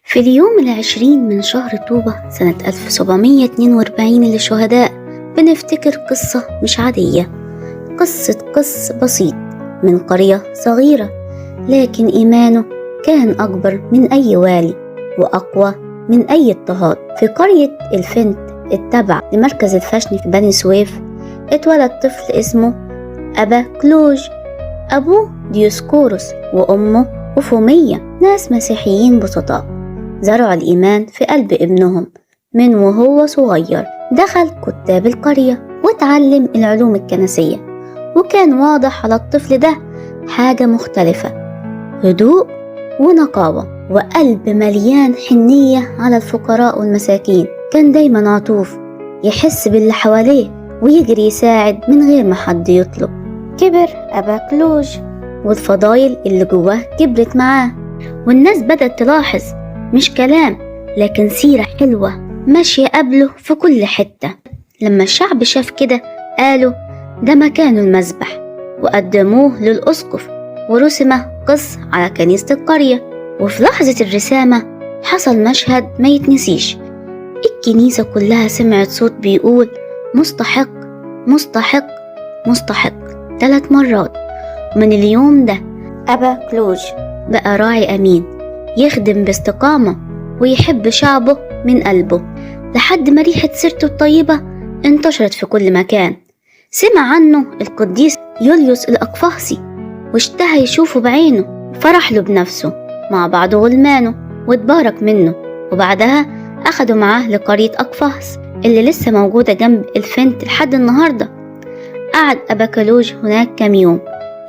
في اليوم 20 من شهر طوبة سنة 1742 للشهداء بنفتكر قصة مش عادية، قصة قس بسيط من قرية صغيرة، لكن إيمانه كان أكبر من أي والي وأقوى من أي اضطهاد. في قرية الفنت التابعة لمركز الفشن في بني سويف اتولد طفل اسمه أبا كلوج. أبوه ديوسكوروس وأمه أفومية، ناس مسيحيين بسطاء زرعوا الإيمان في قلب ابنهم من وهو صغير. دخل كتاب القرية وتعلم العلوم الكنسية، وكان واضح على الطفل ده حاجة مختلفة، هدوء ونقاوة وقلب مليان حنية على الفقراء والمساكين. كان دايما عطوف، يحس باللي حواليه ويجري يساعد من غير ما حد يطلب. كبر أبا كلوج والفضايل اللي جواه كبرت معاه، والناس بدأت تلاحظ مش كلام لكن سيرة حلوة ماشية قبله في كل حتة. لما الشعب شاف كده قالوا ده مكانه المذبح، وقدموه للأسقف ورسم قص على كنيسة القرية. وفي لحظة الرسامة حصل مشهد ما يتنسيش. الكنيسة كلها سمعت صوت بيقول مستحق مستحق مستحق 3 مرات. من اليوم ده أبا كلوج بقى راعي أمين، يخدم باستقامة ويحب شعبه من قلبه، لحد ما ريحة سيرته الطيبة انتشرت في كل مكان. سمع عنه القديس يوليوس الأقفاصي واشتهى يشوفه بعينه، فرح له بنفسه مع بعض غلمانه واتبارك منه. وبعدها أخدوا معاه لقرية أقفاص اللي لسه موجودة جنب الفنت لحد النهاردة. قعد أبا كلوج هناك كام يوم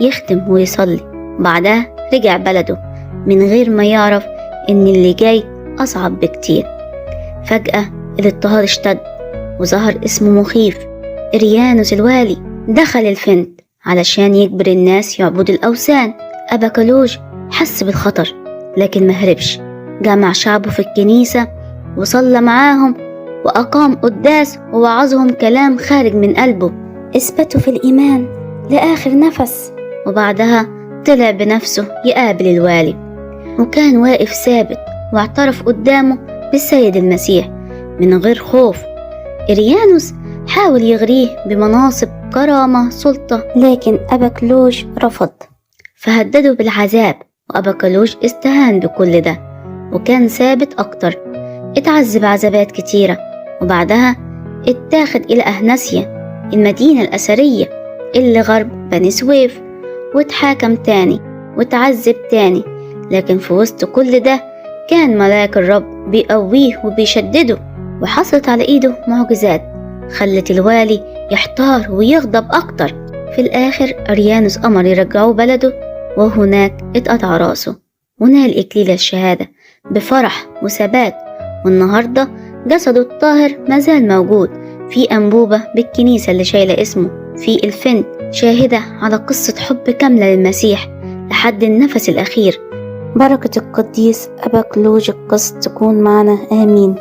يختم ويصلي، بعدها رجع بلده من غير ما يعرف إن اللي جاي أصعب بكتير. فجأة الاضطهاد اشتد وظهر اسمه مخيف، إريانوس الوالي. دخل الفنت علشان يجبر الناس يعبدوا الأوثان. أبا كلوج حس بالخطر لكن مهربش، جمع شعبه في الكنيسة وصلى معاهم وأقام قداس ووعظهم كلام خارج من قلبه، اثبتوا في الإيمان لآخر نفس. وبعدها طلع بنفسه يقابل الوالي، وكان واقف ثابت واعترف قدامه بالسيد المسيح من غير خوف. إريانوس حاول يغريه بمناصب كرامة سلطة، لكن أبا كلوج رفض، فهدده بالعذاب. وأبا كلوج استهان بكل ده وكان ثابت أكتر. اتعذب عذابات كتيرة، وبعدها اتاخد إلى أهناسيا المدينة الأثرية اللي غرب بني سويف، واتحاكم تاني واتعذب تاني. لكن في وسط كل ده كان ملاك الرب بيقويه وبيشدده، وحصلت على ايده معجزات خلت الوالي يحتار ويغضب اكتر. في الاخر اريانوس امر يرجعوه بلده، وهناك اتقطع راسه ونال اكليل الشهادة بفرح وثبات. والنهاردة جسده الطاهر مازال موجود في أنبوبة بالكنيسة اللي شايلة اسمه في الفنت، شاهدة على قصة حب كاملة للمسيح لحد النفس الأخير. بركة القديس أبا كلوج القس تكون معنا، آمين.